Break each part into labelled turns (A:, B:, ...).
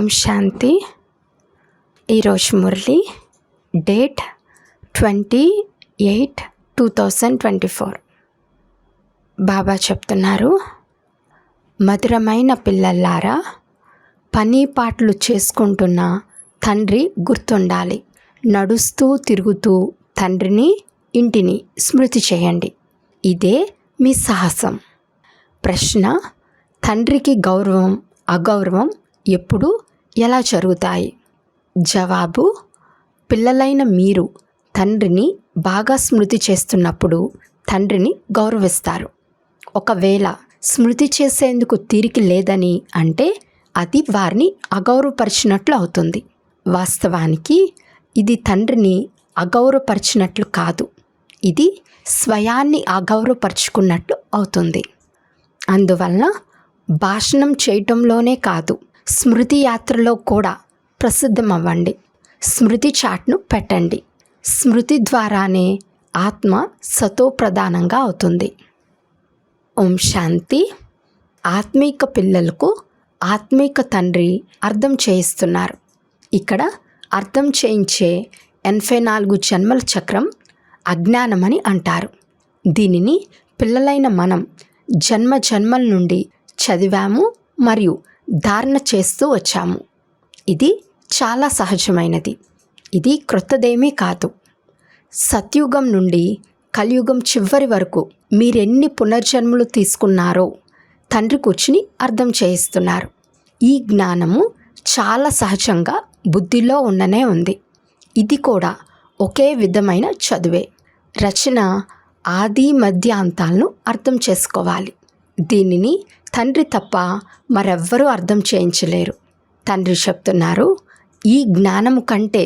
A: ఓం శాంతి. ఈరోజు మురళి డేట్ 28/2024. బాబా చెప్తున్నారు, మధురమైన పిల్లల్లారా, పని పాటలు చేసుకుంటున్న తండ్రి గుర్తుండాలి. నడుస్తూ తిరుగుతూ తండ్రిని ఇంటిని స్మృతి చేయండి. ఇదే మీ సాహసం. ప్రశ్న: తండ్రికి గౌరవం అగౌరవం ఎప్పుడు ఎలా జరుగుతాయి? జవాబు: పిల్లలైన మీరు తండ్రిని బాగా స్మృతి చేస్తున్నప్పుడు తండ్రిని గౌరవిస్తారు. ఒకవేళ స్మృతి చేసేందుకు తీరిక లేదని అంటే అది వారిని అగౌరవపరిచినట్లు అవుతుంది. వాస్తవానికి ఇది తండ్రిని అగౌరవపరిచినట్లు కాదు, ఇది స్వయాన్ని అగౌరవపరుచుకున్నట్లు అవుతుంది. అందువలన భాషణం చేయటంలోనే కాదు, స్మృతి యాత్రలో కూడా ప్రసిద్ధమవ్వండి. స్మృతి చాట్ను పెట్టండి. స్మృతి ద్వారానే ఆత్మ సతోప్రధానంగా అవుతుంది. ఓం శాంతి. ఆత్మీక పిల్లలకు ఆత్మీక తండ్రి అర్థం చేయిస్తున్నారు. ఇక్కడ అర్థం చేయించే 84 జన్మల చక్రం అజ్ఞానమని అంటారు. దీనిని పిల్లలైన మనం జన్మ జన్మల నుండి చదివాము మరియు ధారణ చేస్తూ వచ్చాము. ఇది చాలా సహజమైనది. ఇది క్రొత్తదేమీ కాదు. సత్యుగం నుండి కలియుగం చివరి వరకు మీరెన్ని పునర్జన్మలు తీసుకున్నారో తండ్రి కూర్చుని అర్థం చేయిస్తున్నారు. ఈ జ్ఞానము చాలా సహజంగా బుద్ధిలో ఉండనే ఉంది. ఇది కూడా ఒకే విధమైన చదువే. రచన ఆది మధ్య అంతాలను అర్థం చేసుకోవాలి. దీనిని తండ్రి తప్ప మరెవ్వరూ అర్థం చేయించలేరు. తండ్రి చెప్తున్నారు, ఈ జ్ఞానము కంటే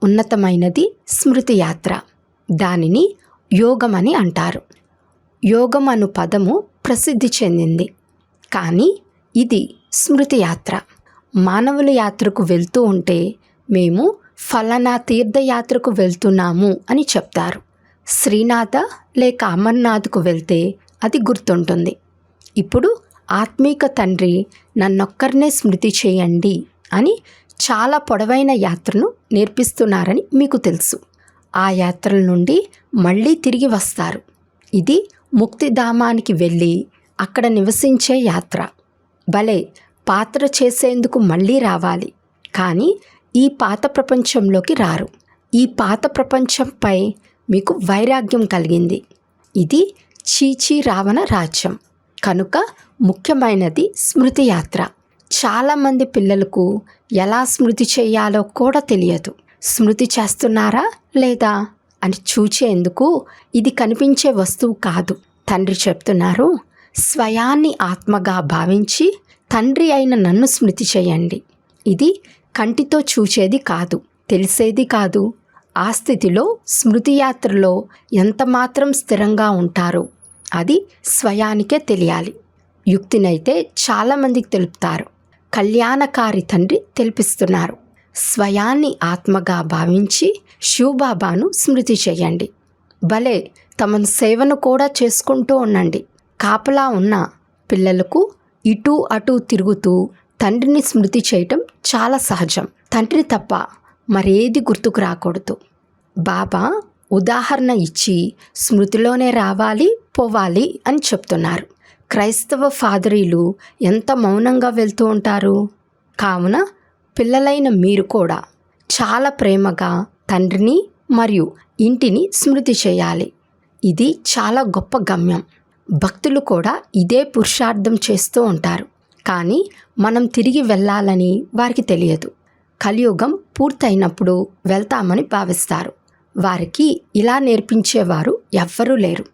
A: ఉన్నతమైనది స్మృతి యాత్ర. దానిని యోగమని అంటారు. యోగం అను పదము ప్రసిద్ధి చెందింది, కానీ ఇది స్మృతి యాత్ర. మానవుల యాత్రకు వెళ్తూ ఉంటే మేము ఫలానా తీర్థయాత్రకు వెళ్తున్నాము అని చెప్తారు. శ్రీనాథ లేక అమర్నాథ్కు వెళ్తే అది గుర్తుంటుంది. ఇప్పుడు ఆత్మీక తండ్రి నన్నొక్కరినే స్మృతి చేయండి అని చాలా పొడవైన యాత్రను నేర్పిస్తున్నారని మీకు తెలుసు. ఆ యాత్రల నుండి మళ్ళీ తిరిగి వస్తారు. ఇది ముక్తిధామానికి వెళ్ళి అక్కడ నివసించే యాత్ర. భలే పాత్ర చేసేందుకు మళ్ళీ రావాలి, కానీ ఈ పాత ప్రపంచంలోకి రారు. ఈ పాత ప్రపంచంపై మీకు వైరాగ్యం కలిగింది. ఇది చీచీ రావణ రాజ్యం. కనుక ముఖ్యమైనది స్మృతి యాత్ర. చాలామంది పిల్లలకు ఎలా స్మృతి చేయాలో కూడా తెలియదు. స్మృతి చేస్తున్నారా లేదా అని చూచేందుకు ఇది కనిపించే వస్తువు కాదు. తండ్రి చెప్తున్నారు, స్వయాన్ని ఆత్మగా భావించి తండ్రి అయిన నన్ను స్మృతి చేయండి. ఇది కంటితో చూచేది కాదు, తెలిసేది కాదు. ఆ స్థితిలో స్మృతి యాత్రలో ఎంత మాత్రం స్థిరంగా ఉంటారో అది స్వయానికే తెలియాలి. యుక్తినైతే చాలామందికి తెలుపుతారు. కళ్యాణకారి తండ్రి తెలిపిస్తున్నారు. స్వయాన్ని ఆత్మగా భావించి శివబాబాను స్మృతి చేయండి. భలే తమ సేవను కూడా చేసుకుంటూ ఉండండి. కాపలా ఉన్న పిల్లలకు ఇటు అటు తిరుగుతూ తండ్రిని స్మృతి చేయటం చాలా సహజం. తండ్రి తప్ప మరేది గుర్తుకు రాకూడదు. బాబా ఉదాహరణ ఇచ్చి స్మృతిలోనే రావాలి పోవాలి అని చెప్తున్నారు. క్రైస్తవ ఫాదరీలు ఎంత మౌనంగా వెళ్తూ ఉంటారు. కావున పిల్లలైన మీరు కూడా చాలా ప్రేమగా తండ్రిని మరియు ఇంటిని స్మృతి చేయాలి. ఇది చాలా గొప్ప గమ్యం. భక్తులు కూడా ఇదే పురుషార్థం చేస్తూ ఉంటారు, కానీ మనం తిరిగి వెళ్ళాలని వారికి తెలియదు. కలియుగం పూర్తయినప్పుడు వెళ్తామని భావిస్తారు. వారికి ఇలా నేర్పించేవారు ఎవ్వరూ లేరు.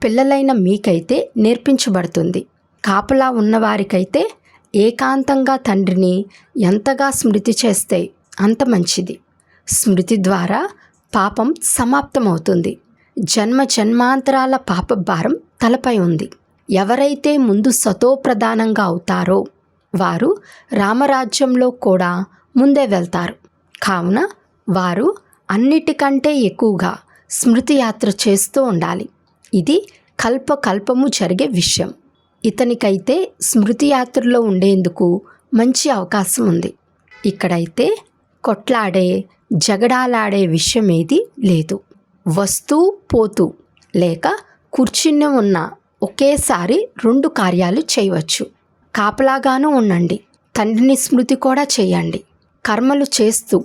A: పిల్లలైన మీకైతే నేర్పించబడుతుంది. కాపలా ఉన్నవారికైతే ఏకాంతంగా తండ్రిని ఎంతగా స్మృతి చేస్తే అంత మంచిది. స్మృతి ద్వారా పాపం సమాప్తమవుతుంది. జన్మ జన్మాంతరాల పాప భారం తలపై ఉంది. ఎవరైతే ముందు సతోప్రధానంగా అవుతారో వారు రామరాజ్యంలో కూడా ముందే వెళ్తారు. కావున వారు అన్నిటికంటే ఎక్కువగా స్మృతి యాత్ర చేస్తూ ఉండాలి. ఇది కల్పకల్పము జరిగే విషయం. ఇతనికైతే స్మృతి యాత్రలో ఉండేందుకు మంచి అవకాశం ఉంది. ఇక్కడైతే కొట్లాడే జగడాలాడే విషయం ఏది లేదు. వస్తూ పోతూ లేక కూర్చుని ఉన్న ఒకేసారి 2 కార్యాలు చేయవచ్చు. కాపలాగాను ఉండండి, తండ్రిని స్మృతి కూడా చేయండి. కర్మలు చేస్తూ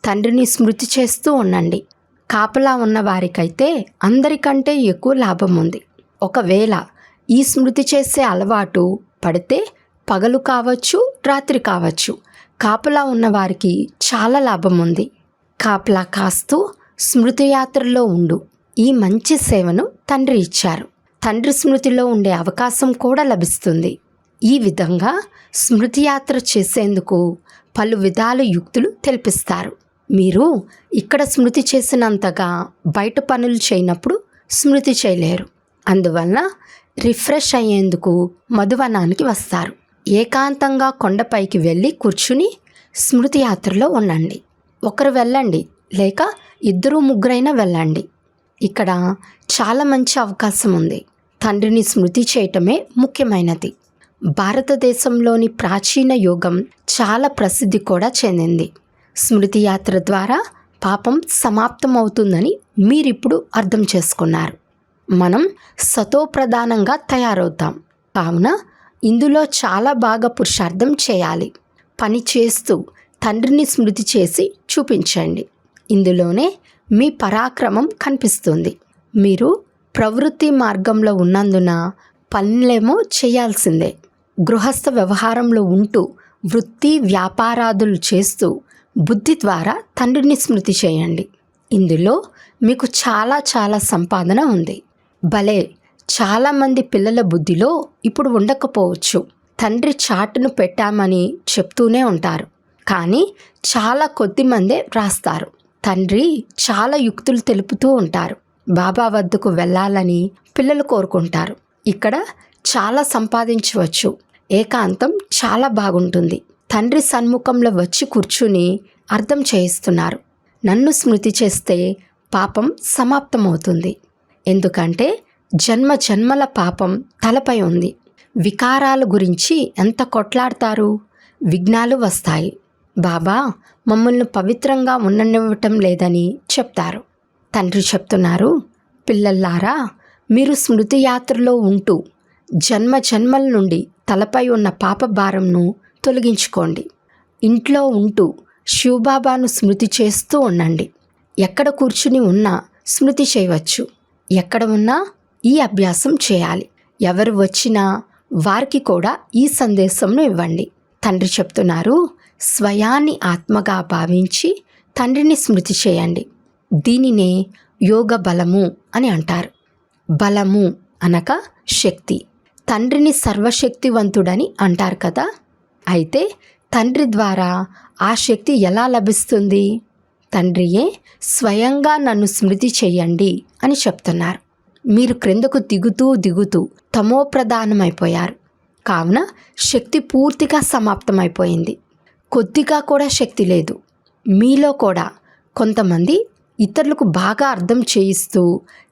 A: తండ్రిని స్మృతి చేస్తూ ఉండండి. కాపలా ఉన్న వారికైతే అందరికంటే ఎక్కువ లాభం ఉంది. ఒకవేళ ఈ స్మృతి చేసే అలవాటు పడితే పగలు కావచ్చు, రాత్రి కావచ్చు, కాపలా ఉన్నవారికి చాలా లాభం ఉంది. కాపలా కాస్తూ స్మృతి యాత్రలో ఉండు. ఈ మంచి సేవను తండ్రి ఇచ్చారు. తండ్రి స్మృతిలో ఉండే అవకాశం కూడా లభిస్తుంది. ఈ విధంగా స్మృతి యాత్ర చేసేందుకు పలు విధాల యుక్తులు తెలిపిస్తారు. మీరు ఇక్కడ స్మృతి చేసినంతగా బయట పనులు చేయనప్పుడు స్మృతి చేయలేరు. అందువలన రిఫ్రెష్ అయ్యేందుకు మధువనానికి వస్తారు. ఏకాంతంగా కొండపైకి వెళ్ళి కూర్చుని స్మృతి యాత్రలో ఉండండి. ఒకరు వెళ్ళండి, లేక 2-3 వెళ్ళండి. ఇక్కడ చాలా మంచి అవకాశం ఉంది. తండ్రిని స్మృతి చేయటమే ముఖ్యమైనది. భారతదేశంలోని ప్రాచీన యోగం చాలా ప్రసిద్ధి కూడా చెందింది. స్మృతి యాత్ర ద్వారా పాపం సమాప్తమవుతుందని మీరిప్పుడు అర్థం చేసుకున్నారు. మనం సతోప్రధానంగా తయారవుతాం. కావున ఇందులో చాలా బాగా పురుషార్థం చేయాలి. పని చేస్తూ తండ్రిని స్మృతి చేసి చూపించండి. ఇందులోనే మీ పరాక్రమం కనిపిస్తుంది. మీరు ప్రవృత్తి మార్గంలో ఉన్నందున పనులేమో చేయాల్సిందే. గృహస్థ వ్యవహారంలో ఉంటూ వృత్తి వ్యాపారాదులు చేస్తూ బుద్ధి ద్వారా తండ్రిని స్మృతి చేయండి. ఇందులో మీకు చాలా సంపాదన ఉంది. భలే, చాలామంది పిల్లల బుద్ధిలో ఇప్పుడు ఉండకపోవచ్చు. తండ్రి చాటును పెట్టామని చెప్తూనే ఉంటారు, కానీ చాలా కొద్ది మందే వ్రాస్తారు. తండ్రి చాలా యుక్తులు తెలుపుతూ ఉంటారు. బాబా వద్దకు వెళ్ళాలని పిల్లలు కోరుకుంటారు. ఇక్కడ చాలా సంపాదించవచ్చు. ఏకాంతం చాలా బాగుంటుంది. తండ్రి సన్ముఖంలో వచ్చి కూర్చుని అర్థం చేయిస్తున్నారు. నన్ను స్మృతి చేస్తే పాపం సమాప్తమవుతుంది. ఎందుకంటే జన్మ జన్మల పాపం తలపై ఉంది. వికారాల గురించి ఎంత కొట్లాడతారు, విఘ్నాలు వస్తాయి. బాబా మమ్మల్ని పవిత్రంగా ఉండనివ్వటం లేదని చెప్తారు. తండ్రి చెప్తున్నారు, పిల్లల్లారా, మీరు స్మృతి యాత్రలో ఉంటూ జన్మ జన్మల నుండి తలపై ఉన్న పాప భారంను తొలగించుకోండి. ఇంట్లో ఉంటూ శివబాబాను స్మృతి చేస్తూ ఉండండి. ఎక్కడ కూర్చుని ఉన్నా స్మృతి చేయవచ్చు. ఎక్కడ ఉన్నా ఈ అభ్యాసం చేయాలి. ఎవరు వచ్చినా వారికి కూడా ఈ సందేశంను ఇవ్వండి. తండ్రి చెప్తున్నారు, స్వయాన్ని ఆత్మగా భావించి తండ్రిని స్మృతి చేయండి. దీనినే యోగ బలము అని అంటారు. బలము అనగా శక్తి. తండ్రిని సర్వశక్తివంతుడని అంటారు కదా. అయితే తండ్రి ద్వారా ఆ శక్తి ఎలా లభిస్తుంది? తండ్రియే స్వయంగా నన్ను స్మృతి చేయండి అని చెప్తున్నారు. మీరు క్రిందకు దిగుతూ తమోప్రధానమైపోయారు. కావున శక్తి పూర్తిగా సమాప్తమైపోయింది. కొద్దిగా కూడా శక్తి లేదు. మీలో కూడా కొంతమంది ఇతరులకు బాగా అర్థం చేయిస్తూ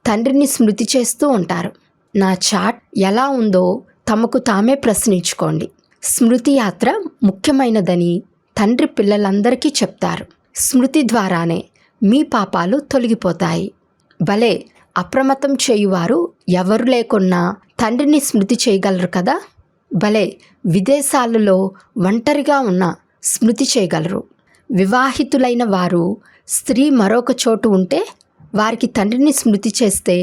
A: తండ్రిని స్మృతి చేస్తూ ఉంటారు. నా చాట్ ఎలా ఉందో తమకు తామే ప్రశ్నించుకోండి. స్మృతి యాత్ర ముఖ్యమైనదని తండ్రి పిల్లలందరికీ చెప్తారు. స్మృతి ద్వారానే మీ పాపాలు తొలగిపోతాయి. భలే, అప్రమత్తం చేయువారు ఎవరు లేకున్నా తండ్రిని స్మృతి చేయగలరు కదా. భలే, విదేశాలలో ఒంటరిగా ఉన్న స్మృతి చేయగలరు. వివాహితులైన వారు స్త్రీ మరొక చోటు ఉంటే వారికి తండ్రిని స్మృతి చేస్తే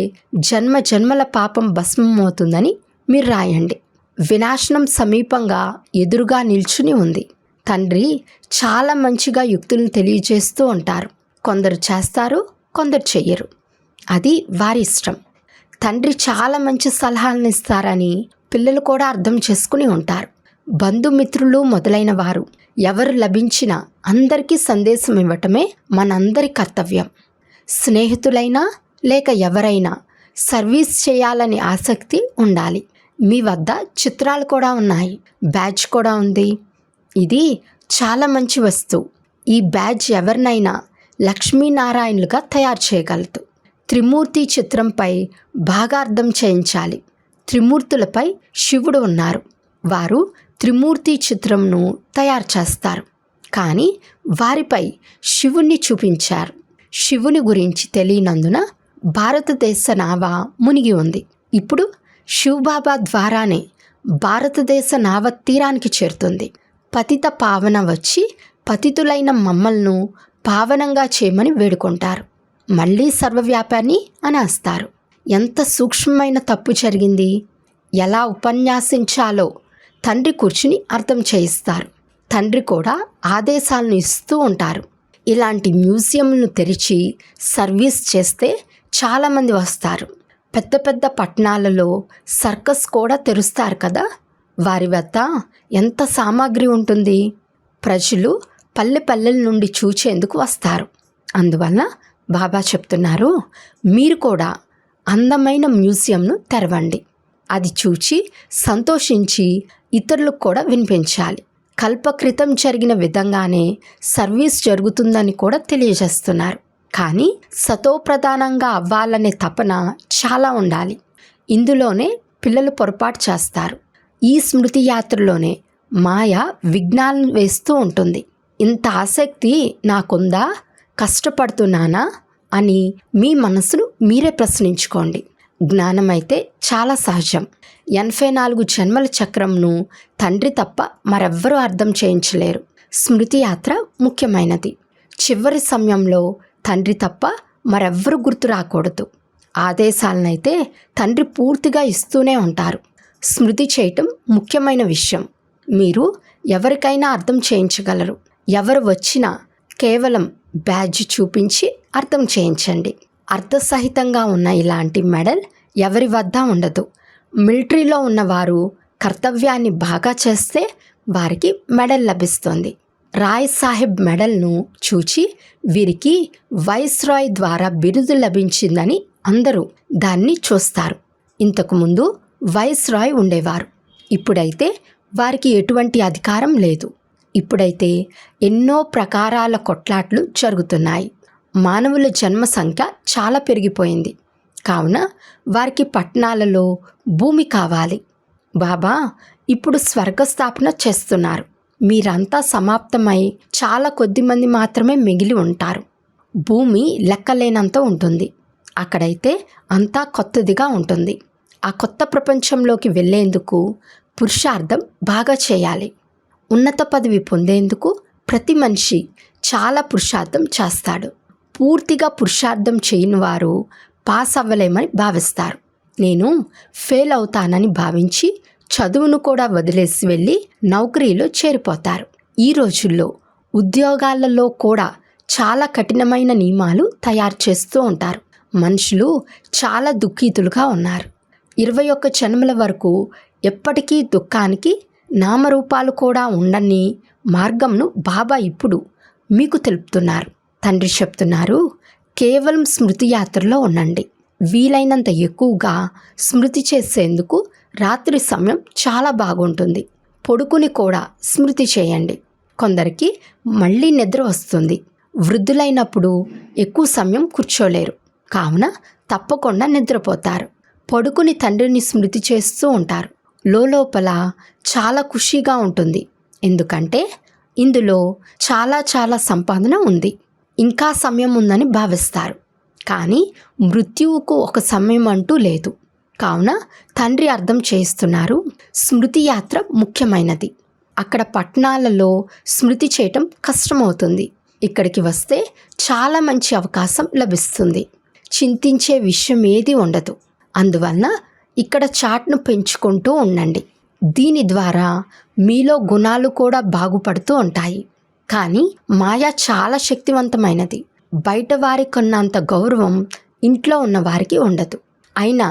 A: జన్మ జన్మల పాపం భస్మమవుతుందని మీరు రాయండి. వినాశనం సమీపంగా ఎదురుగా నిల్చుని ఉంది. తండ్రి చాలా మంచిగా యుక్తులను తెలియజేస్తూ ఉంటారు. కొందరు చేస్తారు, కొందరు చెయ్యరు. అది వారి ఇష్టం. తండ్రి చాలా మంచి సలహాలను ఇస్తారని పిల్లలు కూడా అర్థం చేసుకుని ఉంటారు. బంధుమిత్రులు మొదలైన వారు ఎవరు లభించినా అందరికీ సందేశం ఇవ్వటమే మనందరి కర్తవ్యం. స్నేహితులైనా లేక ఎవరైనా సర్వీస్ చేయాలని ఆసక్తి ఉండాలి. మీ వద్ద చిత్రాలు కూడా ఉన్నాయి, బ్యాడ్జ్ కూడా ఉంది. ఇది చాలా మంచి వస్తువు. ఈ బ్యాడ్జ్ ఎవరినైనా లక్ష్మీనారాయణులుగా తయారు చేయగలదు. త్రిమూర్తి చిత్రంపై బాగా అర్థం చేయించాలి. త్రిమూర్తులపై శివుడు ఉన్నారు. వారు త్రిమూర్తి చిత్రంను తయారు చేస్తారు. కానీ వారిపై శివుణ్ణి చూపించారు. శివుని గురించి తెలియనందున భారతదేశ నావ మునిగి ఉంది. ఇప్పుడు శివబాబా ద్వారానే భారతదేశ నావ తీరానికి చేరుతుంది. పతిత పావన వచ్చి పతితులైన మమ్మల్ని పావనంగా చేయమని వేడుకుంటారు. మళ్ళీ సర్వవ్యాపాన్ని అనేస్తారు. ఎంత సూక్ష్మమైన తప్పు జరిగింది, ఎలా ఉపన్యాసించాలో తండ్రి కూర్చుని అర్థం చేయిస్తారు. తండ్రి కూడా ఆదేశాలను ఇస్తూ ఉంటారు. ఇలాంటి మ్యూజియంను తెరిచి సర్వీస్ చేస్తే చాలామంది వస్తారు. పెద్ద పెద్ద పట్టణాలలో సర్కస్ కూడా తెరుస్తారు కదా. వారి వద్ద ఎంత సామాగ్రి ఉంటుంది. ప్రజలు పల్లె పల్లెల నుండి చూచేందుకు వస్తారు. అందువల్ల బాబా చెప్తున్నారు, మీరు కూడా అందమైన మ్యూజియంను తెరవండి. అది చూచి సంతోషించి ఇతరులకు కూడా వినిపించాలి. కల్పక్రితం జరిగిన విధంగానే సర్వీస్ జరుగుతుందని కూడా తెలియజేస్తున్నారు. కానీ సతోప్రధానంగా అవ్వాలనే తపన చాలా ఉండాలి. ఇందులోనే పిల్లలు పొరపాటు చేస్తారు. ఈ స్మృతి యాత్రలోనే మాయ విఘ్నాలను వేస్తూ ఉంటుంది. ఇంత ఆసక్తి నాకుందా, కష్టపడుతున్నానా అని మీ మనసును మీరే ప్రశ్నించుకోండి. జ్ఞానమైతే చాలా సహజం. 84 జన్మల చక్రంను తండ్రి తప్ప మరెవ్వరూ అర్థం చేయించలేరు. స్మృతి యాత్ర ముఖ్యమైనది. చివరి సమయంలో తండ్రి తప్ప మరెవ్వరూ గుర్తు రాకూడదు. ఆదేశాలనైతే తండ్రి పూర్తిగా ఇస్తూనే ఉంటారు. స్మృతి చేయటం ముఖ్యమైన విషయం. మీరు ఎవరికైనా అర్థం చేయించగలరు. ఎవరు వచ్చినా కేవలం బ్యాడ్జ్ చూపించి అర్థం చేయించండి. అర్థసహితంగా ఉన్న ఇలాంటి మెడల్ ఎవరి వద్ద ఉండదు. మిలిటరీలో ఉన్నవారు కర్తవ్యాన్ని బాగా చేస్తే వారికి మెడల్ లభిస్తుంది. రాయ్ సాహెబ్ మెడల్ను చూచి వీరికి వైస్రాయ్ ద్వారా బిరుదు లభించిందని అందరూ దాన్ని చూస్తారు. ఇంతకుముందు వైస్రాయ్ ఉండేవారు. ఇప్పుడైతే వారికి ఎటువంటి అధికారం లేదు. ఇప్పుడైతే ఎన్నో ప్రకారాల కొట్లాట్లు జరుగుతున్నాయి. మానవుల జన్మ సంఖ్య చాలా పెరిగిపోయింది. కావున వారికి పట్టణాలలో భూమి కావాలి. బాబా ఇప్పుడు స్వర్గస్థాపన చేస్తున్నారు. మీరంతా సమాప్తమై చాలా కొద్ది మంది మాత్రమే మిగిలి ఉంటారు. భూమి లెక్కలేనంత ఉంటుంది. అక్కడైతే అంతా కొత్తదిగా ఉంటుంది. ఆ కొత్త ప్రపంచంలోకి వెళ్ళేందుకు పురుషార్థం బాగా చేయాలి. ఉన్నత పదవి పొందేందుకు ప్రతి మనిషి చాలా పురుషార్థం చేస్తాడు. పూర్తిగా పురుషార్థం చేయని వారు పాస్ అవ్వలేమని భావిస్తారు. నేను ఫెయిల్ అవుతానని భావించి చదువును కూడా వదిలేసి వెళ్ళి నౌకరీలో చేరిపోతారు. ఈ రోజుల్లో ఉద్యోగాలలో కూడా చాలా కఠినమైన నియమాలు తయారు చేస్తూ ఉంటారు. మనుషులు చాలా దుఃఖితులుగా ఉన్నారు. 21 జన్మల వరకు ఎప్పటికీ దుఃఖానికి నామరూపాలు కూడా ఉండని మార్గంను బాబా ఇప్పుడు మీకు తెలుపుతున్నారు. తండ్రి చెప్తున్నారు, కేవలం స్మృతి యాత్రలో ఉండండి. వీలైనంత ఎక్కువగా స్మృతి చేసేందుకు రాత్రి సమయం చాలా బాగుంటుంది. పొడుకుని కూడా స్మృతి చేయండి. కొందరికి మళ్ళీ నిద్ర వస్తుంది. వృద్ధులైనప్పుడు ఎక్కువ సమయం కూర్చోలేరు. కావున తప్పకుండా నిద్రపోతారు. పొడుకుని తండ్రిని స్మృతి చేస్తూ ఉంటారు. లోపల చాలా ఖుషీగా ఉంటుంది. ఎందుకంటే ఇందులో చాలా సంపాదన ఉంది. ఇంకా సమయం ఉందని భావిస్తారు. కానీ మృత్యువుకు ఒక సమయం అంటూ లేదు. కావున తండ్రి అర్థం చేస్తున్నారు, స్మృతి యాత్ర ముఖ్యమైనది. అక్కడ పట్టణాలలో స్మృతి చేయటం కష్టమవుతుంది. ఇక్కడికి వస్తే చాలా మంచి అవకాశం లభిస్తుంది. చింతించే విషయం ఏది ఉండదు. అందువలన ఇక్కడ చాట్ను పెంచుకుంటూ ఉండండి. దీని ద్వారా మీలో గుణాలు కూడా బాగుపడుతూ ఉంటాయి. కానీ మాయ చాలా శక్తివంతమైనది. బయట వారికి ఉన్నంత గౌరవం ఇంట్లో ఉన్న వారికి ఉండదు. అయినా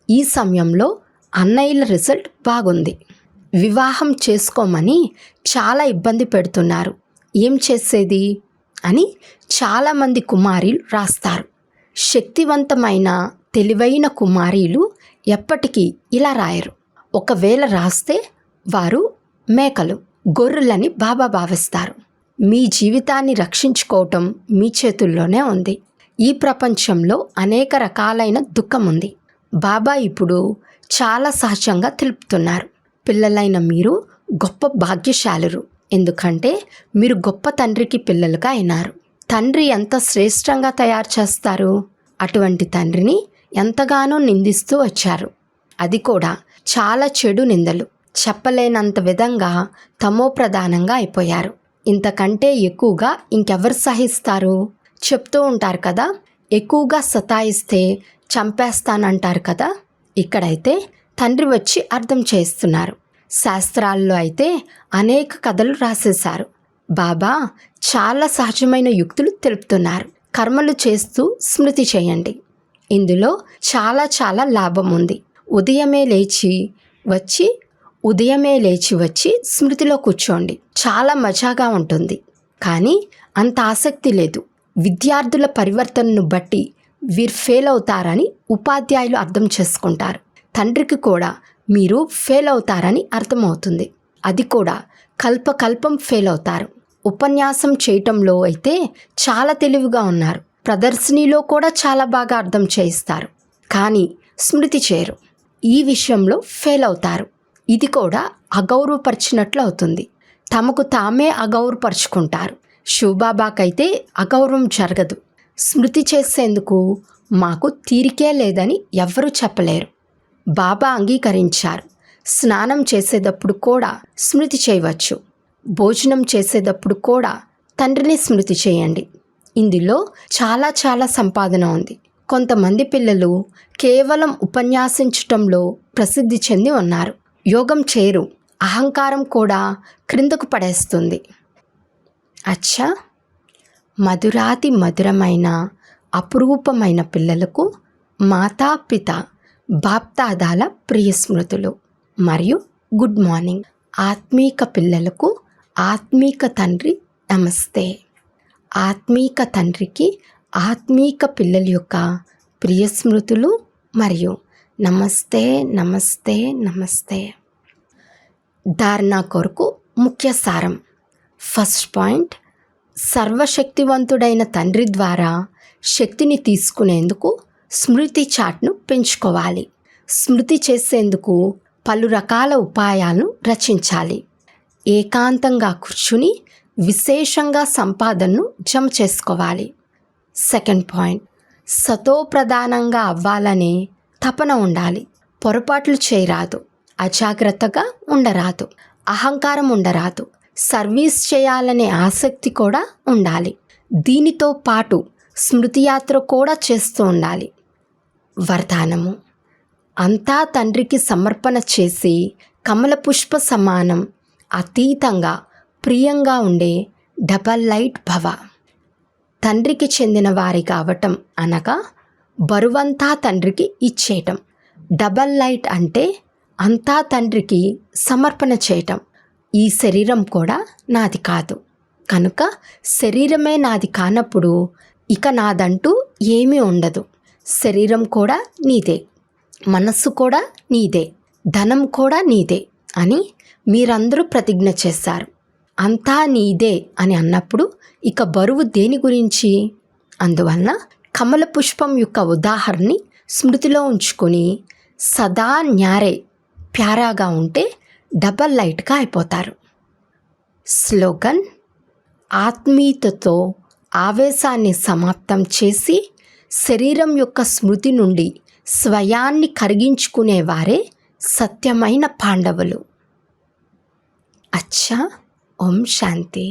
A: ఈ సమయంలో అన్నయ్యల రిజల్ట్ బాగుంది. వివాహం చేసుకోమని చాలా ఇబ్బంది పెడుతున్నారు. ఏం చేసేది అని చాలామంది కుమారీలు రాస్తారు. శక్తివంతమైన తెలివైన కుమారీలు ఎప్పటికీ ఇలా రాయరు. ఒకవేళ రాస్తే వారు మేకలు, గొర్రెలని బాబా భావిస్తారు. మీ జీవితాన్ని రక్షించుకోవటం మీ చేతుల్లోనే ఉంది. ఈ ప్రపంచంలో అనేక రకాలైన దుఃఖం ఉంది. బాబా ఇప్పుడు చాలా సహజంగా తెలుపుతున్నారు, పిల్లలైన మీరు గొప్ప భాగ్యశాలురు. ఎందుకంటే మీరు గొప్ప తండ్రికి పిల్లలుగా అయినారు. తండ్రి ఎంత శ్రేష్టంగా తయారు చేస్తారు? అటువంటి తండ్రిని ఎంతగానో నిందిస్తూ వచ్చారు. అది కూడా చాలా చెడు నిందలు. చెప్పలేనంత విధంగా తమోప్రధానంగా అయిపోయారు. ఇంతకంటే ఎక్కువగా ఇంకెవరు సహిస్తారు? చెప్తూ ఉంటారు కదా, ఎక్కువగా సతాయిస్తే చంపేస్తానంటారు కదా. ఇక్కడైతే తండ్రి వచ్చి అర్థం చేస్తున్నారు. శాస్త్రాల్లో అయితే అనేక కథలు రాసేశారు. బాబా చాలా సహజమైన యుక్తులు తెలుపుతున్నారు. కర్మలు చేస్తూ స్మృతి చేయండి. ఇందులో చాలా చాలా లాభం ఉంది. ఉదయమే లేచి వచ్చి స్మృతిలో కూర్చోండి. చాలా మజాగా ఉంటుంది. కానీ అంత ఆసక్తి లేదు. విద్యార్థుల పరివర్తనను బట్టి వీరు ఫెయిల్ అవుతారని ఉపాధ్యాయులు అర్థం చేసుకుంటారు. తండ్రికి కూడా మీరు ఫెయిల్ అవుతారని అర్థమవుతుంది. అది కూడా కల్పకల్పం ఫెయిల్ అవుతారు. ఉపన్యాసం చేయటంలో అయితే చాలా తెలివిగా ఉన్నారు. ప్రదర్శనలో కూడా చాలా బాగా అర్థం చేయిస్తారు. కానీ స్మృతి చేయరు. ఈ విషయంలో ఫెయిల్ అవుతారు. ఇది కూడా అగౌరవపరిచినట్లు అవుతుంది. తమకు తామే అగౌరవపరుచుకుంటారు. శివబాబాకైతే అగౌరవం జరగదు. స్మృతి చేసేందుకు మాకు తీరికే లేదని ఎవ్వరూ చెప్పలేరు. బాబా అంగీకరించారు. స్నానం చేసేటప్పుడు కూడా స్మృతి చేయవచ్చు. భోజనం చేసేటప్పుడు కూడా తండ్రిని స్మృతి చేయండి. ఇందులో చాలా చాలా సంపాదన ఉంది. కొంతమంది పిల్లలు కేవలం ఉపన్యాసించటంలో ప్రసిద్ధి చెంది ఉన్నారు. యోగం చేయరు. అహంకారం కూడా క్రిందకు పడేస్తుంది. అచ్చా, మధురాతి మధురమైన అపురూపమైన పిల్లలకు మాతాపిత బాప్దాదాల ప్రియ స్మృతులు మరియు గుడ్ మార్నింగ్. ఆత్మీక పిల్లలకు ఆత్మీక తండ్రి నమస్తే. ఆత్మీక తండ్రికి ఆత్మీక పిల్లల యొక్క ప్రియ స్మృతులు మరియు నమస్తే నమస్తే నమస్తే. ధారణ కొరకు ముఖ్య సారం. ఫస్ట్ పాయింట్, సర్వశక్తివంతుడైన తండ్రి ద్వారా శక్తిని తీసుకునేందుకు స్మృతి చాట్ను పెంచుకోవాలి. స్మృతి చేసేందుకు పలు రకాల ఉపాయాలను రచించాలి. ఏకాంతంగా కూర్చుని విశేషంగా సంపాదనను జమ చేసుకోవాలి. సెకండ్ పాయింట్, సతోప్రధానంగా అవ్వాలనే తపన ఉండాలి. పొరపాట్లు చేయరాదు. అజాగ్రత్తగా ఉండరాదు. అహంకారం ఉండరాదు. సర్వీస్ చేయాలనే ఆసక్తి కూడా ఉండాలి. దీనితో పాటు స్మృతి యాత్ర కూడా చేస్తూ ఉండాలి. వరదానము: అంతా తండ్రికి సమర్పణ చేసి కమల పుష్ప సమానం అతీతంగా ప్రియంగా ఉండే డబల్ లైట్ భవ. తండ్రికి చెందిన వారి కావటం అనగా బరువంతా తండ్రికి ఇచ్చేయటం. డబల్ లైట్ అంటే అంతా తండ్రికి సమర్పణ చేయటం. ఈ శరీరం కూడా నాది కాదు కనుక శరీరమే నాది కానప్పుడు ఇక నాదంటూ ఏమీ ఉండదు. శరీరం కూడా నీదే, మనస్సు కూడా నీదే, ధనం కూడా నీదే అని మీరందరూ ప్రతిజ్ఞ చేశారు. అంతా నీదే అని అన్నప్పుడు ఇక బరువు దేని గురించి? అందువలన కమల పుష్పం యొక్క ఉదాహరణని స్మృతిలో ఉంచుకొని సదా న్యారే ప్యారాగా ఉంటే డబల్ లైట్గా అయిపోతారు. స్లోగన్: ఆత్మీయతతో ఆవేశాన్ని సమాప్తం చేసి శరీరం యొక్క స్మృతి నుండి స్వయాన్ని కరిగించుకునేవారే సత్యమైన పాండవులు. అచ్చా, ఓం శాంతి.